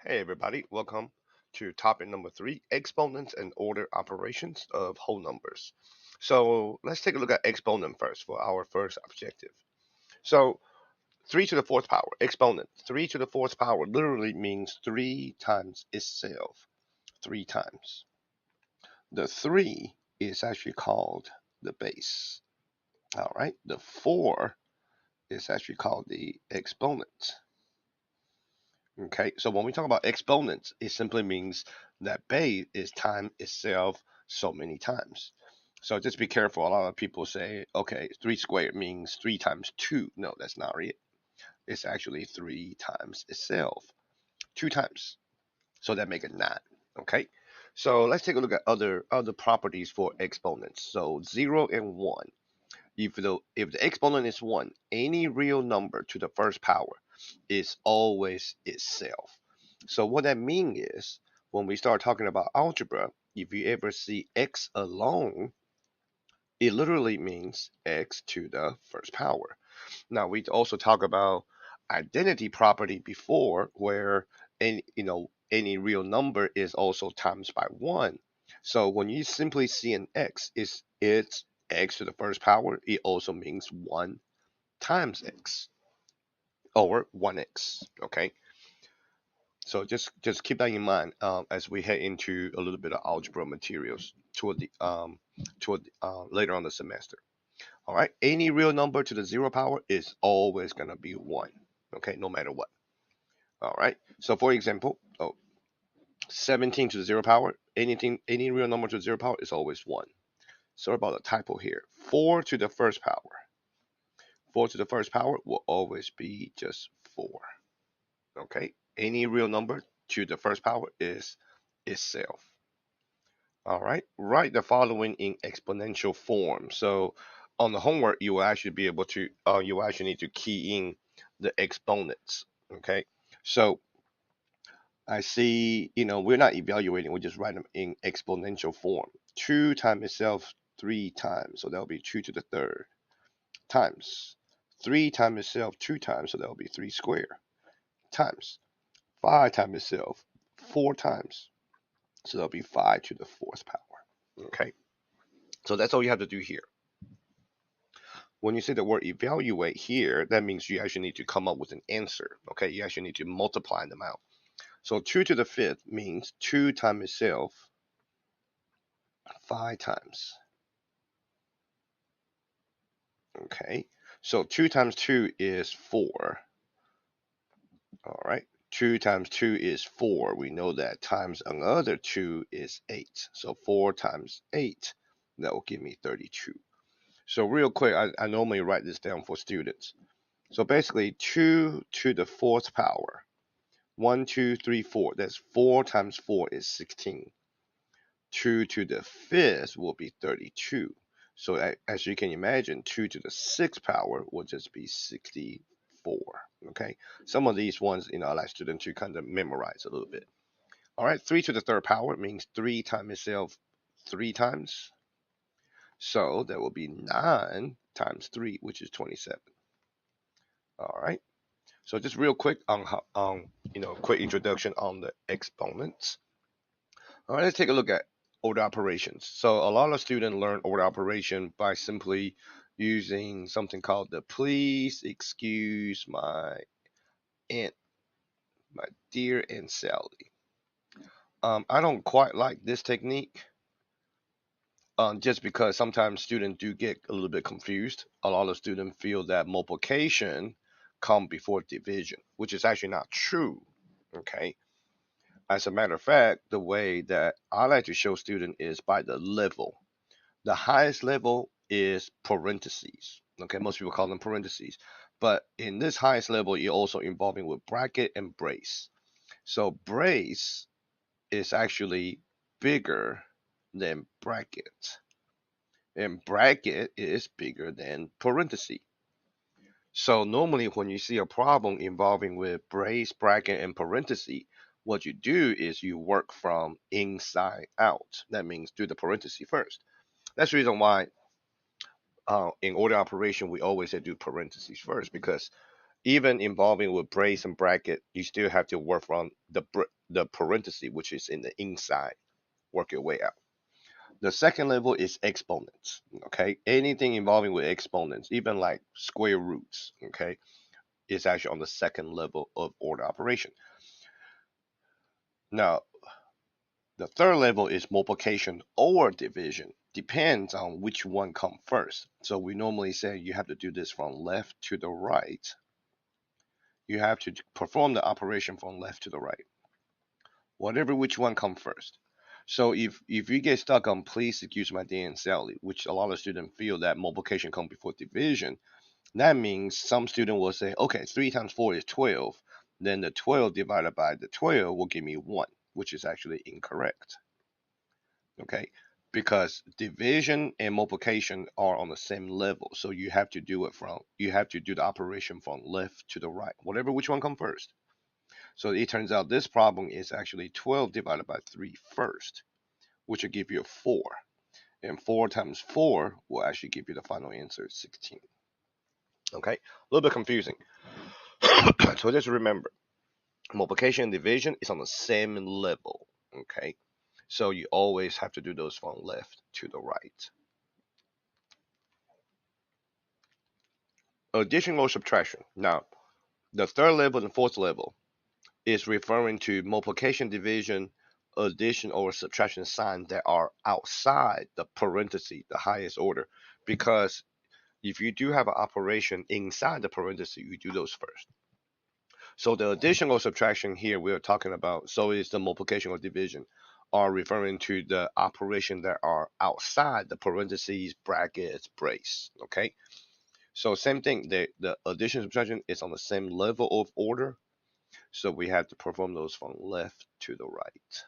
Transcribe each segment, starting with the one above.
Hey everybody, welcome to topic number three, exponents and order operations of whole numbers. So let's take a look at exponent first for our first objective. So 3 to the fourth power, exponent, 3 to the fourth power literally means 3 times itself, 3 times. The 3 is actually called the base. All right, the 4 is actually called the exponent. Okay, so when we talk about exponents, it simply means that base is time itself so many times. So just be careful. A lot of people say, okay, 3 squared means 3 times 2. No, that's not it. It's actually 3 times itself, 2 times. So that make it 9. Okay, so let's take a look at other properties for exponents. So 0 and 1. If the exponent is 1, any real number to the first power is always itself. So what that means is when we start talking about algebra, if you ever see x alone, it literally means x to the first power. Now we also talk about identity property before where any real number is also times by 1. So when you simply see an x, it's x to the first power, it also means 1 times x or 1x. Okay, so just keep that in mind as we head into a little bit of algebra materials toward later on the semester. All right, any real number to the zero power is always going to be 1. Okay, no matter what. All right, so for example, 17 to the zero power, any real number to the zero power is always 1. Sorry about the typo here. 4 to the first power. 4 to the first power will always be just 4. Okay, any real number to the first power is itself. All right, write the following in exponential form. So on the homework, you will actually be able to, you will actually need to key in the exponents. Okay, so I see, we're not evaluating, we just write them in exponential form. 2 times itself 3 times, so that'll be 2 to the third, times 3 times itself 2 times, so that'll be 3 squared, times 5 times itself 4 times, so that'll be 5 to the fourth power. Okay, so that's all you have to do here. When you say the word evaluate here, that means you actually need to come up with an answer. Okay, you actually need to multiply them out. So 2 to the fifth means 2 times itself 5 times. Okay, so 2 times 2 is 4. All right, 2 times 2 is 4. We know that times another 2 is 8. So 4 times 8, that will give me 32. So real quick, I normally write this down for students. So basically 2 to the fourth power. 1, 2, 3, 4. That's 4 times 4 is 16. 2 to the fifth will be 32. So as you can imagine, 2 to the sixth power will just be 64. Okay, some of these ones, I like students to kind of memorize a little bit. All right, 3 to the third power means 3 times itself 3 times. So that will be 9 times 3, which is 27. All right. So just real quick quick introduction on the exponents. All right, let's take a look at order operations. So a lot of students learn order operation by simply using something called the please excuse my aunt, my dear Aunt Sally. I don't quite like this technique just because sometimes students do get a little bit confused. A lot of students feel that multiplication come before division, which is actually not true. Okay. As a matter of fact, the way that I like to show students is by the level. The highest level is parentheses. Okay, most people call them parentheses. But in this highest level, you're also involving with bracket and brace. So brace is actually bigger than bracket. And bracket is bigger than parenthesis. So normally when you see a problem involving with brace, bracket, and parenthesis, what you do is you work from inside out. That means do the parenthesis first. That's the reason why in order operation we always say do parentheses first because even involving with brace and bracket, you still have to work from the parenthesis, which is in the inside, work your way out. The second level is exponents. Okay, anything involving with exponents, even like square roots, okay, is actually on the second level of order operation. Now, the third level is multiplication or division. Depends on which one comes first. So we normally say you have to do this from left to the right. You have to perform the operation from left to the right, whatever which one comes first. So if you get stuck on please excuse my day and Sally, which a lot of students feel that multiplication comes before division, that means some student will say, okay, 3 times 4 is 12. Then the 12 divided by the 12 will give me 1, which is actually incorrect. Okay, because division and multiplication are on the same level, so you have to do the operation from left to the right, whatever which one comes first. So it turns out this problem is actually 12 divided by 3 first, which will give you a 4. And 4 times 4 will actually give you the final answer, 16. Okay, a little bit confusing. So just remember, multiplication and division is on the same level. Okay, so you always have to do those from left to the right. Addition or subtraction. Now, the third level and fourth level is referring to multiplication, division, addition, or subtraction signs that are outside the parenthesis, the highest order. Because if you do have an operation inside the parenthesis, you do those first. So the addition or subtraction here we're talking about, so is the multiplication or division, are referring to the operation that are outside the parentheses, brackets, brace. Okay. So same thing, the addition and subtraction is on the same level of order. So we have to perform those from left to the right.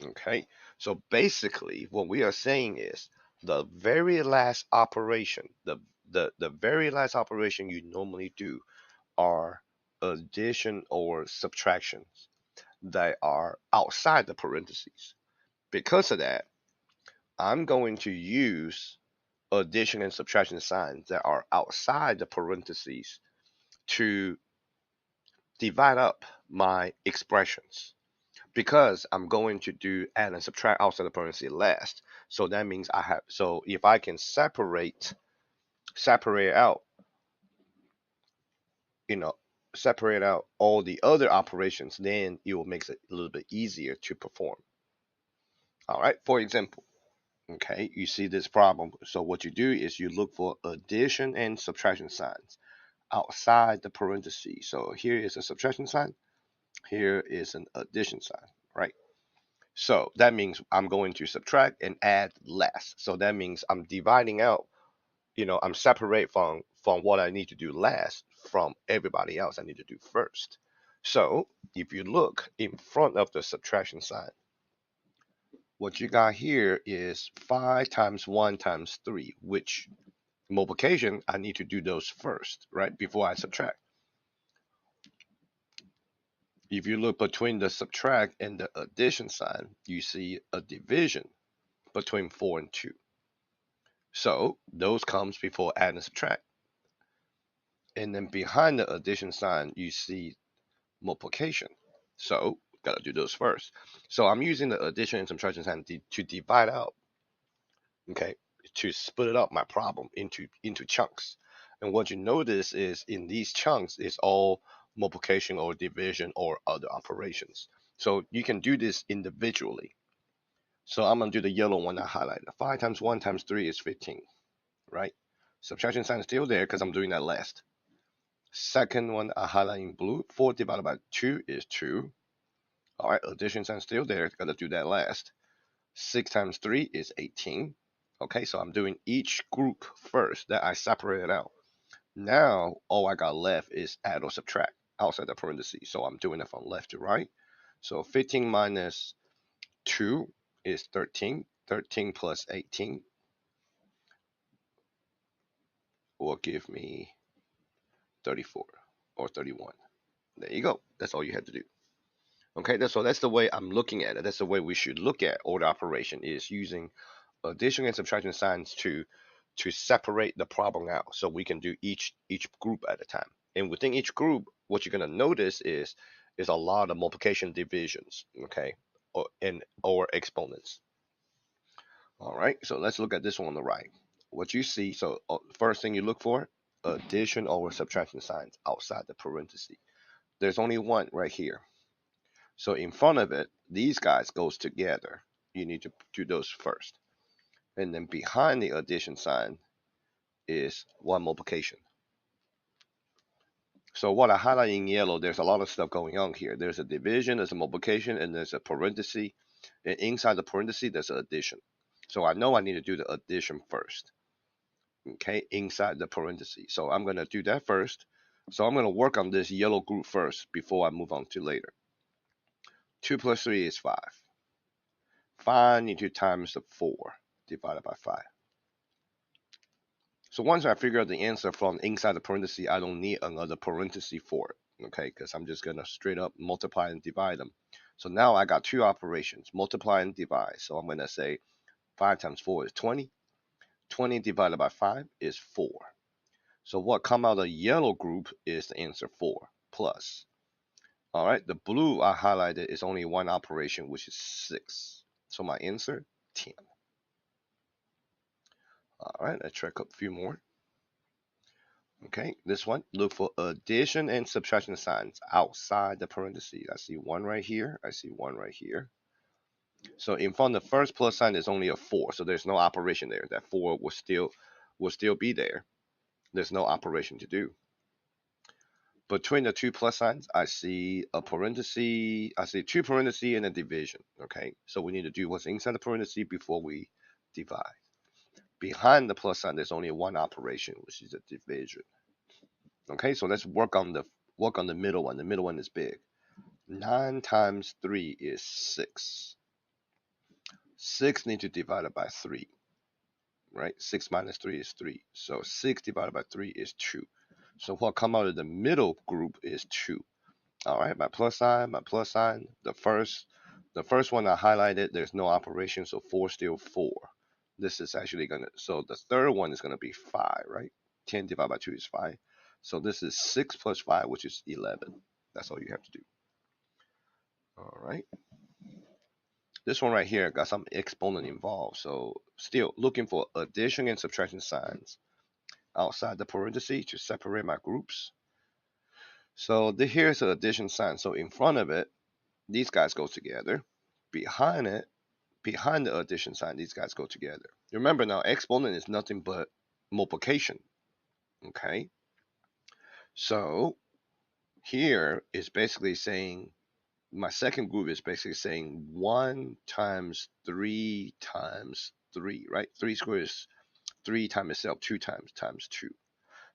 Okay, so basically what we are saying is the very last operation, the very last operation you normally do are addition or subtractions that are outside the parentheses. Because of that, I'm going to use addition and subtraction signs that are outside the parentheses to divide up my expressions, because I'm going to do add and subtract outside the parentheses last. So that means so if I can separate out, you know, separate out all the other operations, then it will make it a little bit easier to perform. All right, for example, okay, you see this problem. So what you do is you look for addition and subtraction signs outside the parentheses. So here is a subtraction sign, here is an addition sign, right? So that means I'm going to subtract and add less. So that means I'm dividing out, I'm separate from what I need to do last from everybody else I need to do first. So if you look in front of the subtraction sign, what you got here is 5 times 1 times 3, which multiplication, I need to do those first, right, before I subtract. If you look between the subtract and the addition sign, you see a division between 4 and 2. So those comes before add and subtract. And then behind the addition sign, you see multiplication. So gotta do those first. So I'm using the addition and subtraction sign to divide out, okay, to split up my problem into chunks. And what you notice is in these chunks is all multiplication or division or other operations. So you can do this individually. So I'm gonna do the yellow one I highlighted. 5 times 1 times 3 is 15, right? Subtraction sign is still there because I'm doing that last. Second one I highlight in blue. 4 divided by 2 is 2. All right, addition sign still there. Got to do that last. 6 times 3 is 18. Okay, so I'm doing each group first that I separated out. Now, all I got left is add or subtract outside the parentheses. So I'm doing it from left to right. So 15 minus 2 is 13. 13 plus 18 will give me 34 or 31. There you go. That's all you had to do. Okay, so that's the way I'm looking at it. That's the way we should look at order operation, is using addition and subtraction signs to to separate the problem out, so we can do each group at a time. And within each group, what you're going to notice is a lot of multiplication divisions, okay, or exponents. All right, so let's look at this one on the right. What you see, so first thing you look for, addition or subtraction signs outside the parenthesis. There's only one right here. So in front of it, these guys goes together. You need to do those first. And then behind the addition sign is one multiplication. So what I highlight in yellow, there's a lot of stuff going on here. There's a division, there's a multiplication, and there's a parenthesis. And inside the parenthesis, there's an addition. So I know I need to do the addition first. Okay, inside the parenthesis. So I'm going to do that first. So I'm going to work on this yellow group first before I move on to later. 2 plus 3 is 5. 5 need to times the 4 divided by 5. So once I figure out the answer from inside the parenthesis, I don't need another parenthesis for it, okay? Because I'm just going to straight up multiply and divide them. So now I got two operations, multiply and divide. So I'm going to say 5 times 4 is 20. 20 divided by 5 is 4. So what come out of the yellow group is the answer 4 plus. All right, the blue I highlighted is only one operation, which is 6. So my answer, 10. All right, let's check up a few more. Okay, this one, look for addition and subtraction signs outside the parentheses. I see one right here. I see one right here. So in front of the first plus sign is only a 4, so there's no operation there. That 4 will still be there. There's no operation to do. Between the two plus signs, I see a parenthesis. I see two parentheses and a division. Okay, so we need to do what's inside the parentheses before we divide. Behind the plus sign, there's only one operation, which is a division. Okay, so let's work on the middle one. The middle one is big. 9 times 3 is 6. 6 need to divide it by 3, right? 6 minus 3 is 3. So 6 divided by 3 is 2. So what come out of the middle group is 2. All right, my plus sign. The first one I highlighted, there's no operation, so 4 still 4. This is actually gonna, so the third one is gonna be 5, right? 10 divided by 2 is 5. So this is 6 plus 5, which is 11. That's all you have to do. All right. This one right here got some exponent involved. So still looking for addition and subtraction signs outside the parentheses to separate my groups. So here's an addition sign. So in front of it, these guys go together. Behind it, behind the addition sign, these guys go together. Remember now, exponent is nothing but multiplication. Okay. So here is basically saying, my second group is basically saying 1 times 3 times 3, right? 3 squared is 3 times itself, 2 times 2.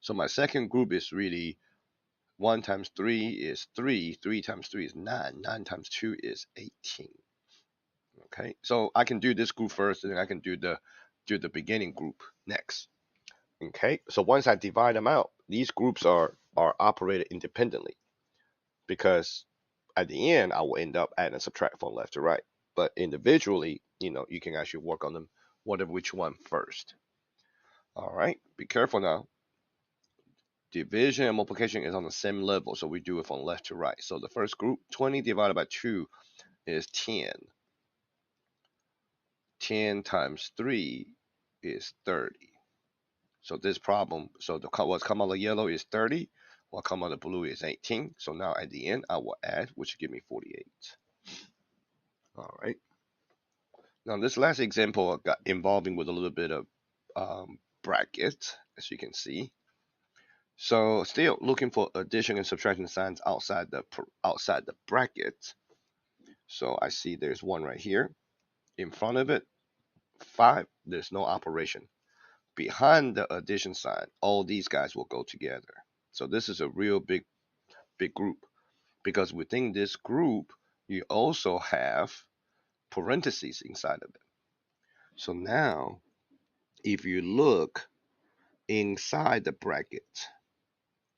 So my second group is really 1 times 3 is 3, 3 times 3 is 9, 9 times 2 is 18. Okay, so I can do this group first, and then I can do the beginning group next. Okay, so once I divide them out, these groups are operated independently, because at the end I will end up adding and subtract from left to right. But individually, you can actually work on them, whatever which one first. All right, be careful now. Division and multiplication is on the same level, so we do it from left to right. So the first group, 20 divided by 2 is 10. 10 times 3 is 30. So this problem, so what's come out of yellow is 30, what come out of blue is 18. So now at the end, I will add, which will give me 48. All right. Now this last example got involving with a little bit of brackets, as you can see. So still looking for addition and subtraction signs outside the bracket. So I see there's one right here. In front of it, 5, there's no operation. Behind the addition sign, all these guys will go together. So this is a real big group, because within this group, you also have parentheses inside of it. So now, if you look inside the bracket,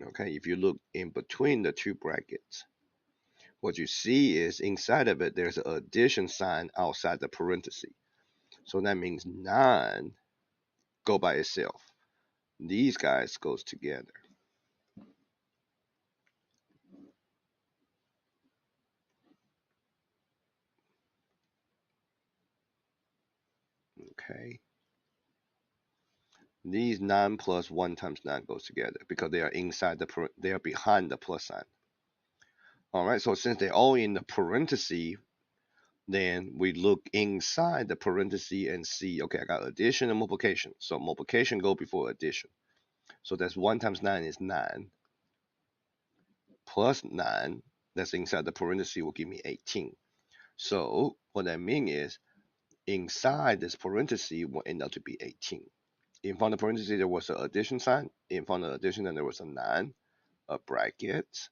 okay, if you look in between the two brackets, what you see is inside of it, there's an addition sign outside the parenthesis. So that means 9 go by itself. These guys goes together. Okay. These 9 plus 1 times 9 goes together because they are inside they are behind the plus sign. All right, so since they're all in the parenthesis, then we look inside the parenthesis and see, okay, I got addition and multiplication. So multiplication go before addition. So that's 1 times 9 is 9 plus 9 that's inside the parenthesis will give me 18. So what that means is inside this parenthesis will end up to be 18. In front of the parenthesis, there was an addition sign. In front of the addition, then there was a 9, a bracket,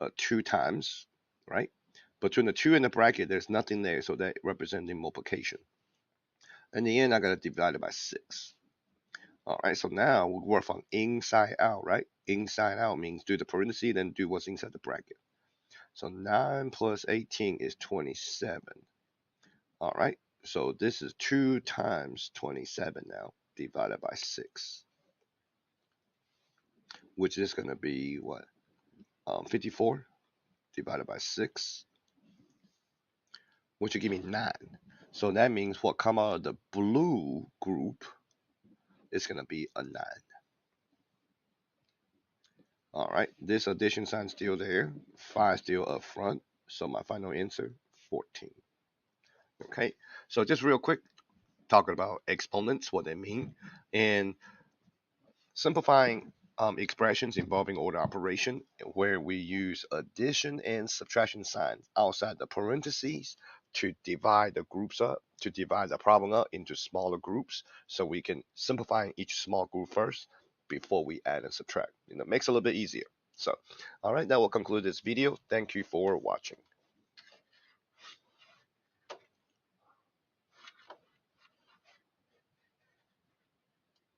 a 2 times, right? Between the 2 and the bracket, there's nothing there, so that representing multiplication. In the end, I got to divide it by 6. All right, so now we work from inside out, right? Inside out means do the parenthesis, then do what's inside the bracket. So 9 plus 18 is 27. All right, so this is 2 times 27 now, divided by 6, which is going to be what? 54 divided by 6, which will give me 9. So that means what come out of the blue group is going to be a 9. All right, this addition sign still there, 5 still up front, so my final answer, 14. Okay, so just real quick, talking about exponents, what they mean, and simplifying expressions involving order operation, where we use addition and subtraction signs outside the parentheses to divide the groups up, to divide the problem up into smaller groups, so we can simplify each small group first before we add and subtract. Makes it a little bit easier. So, all right, that will conclude this video. Thank you for watching.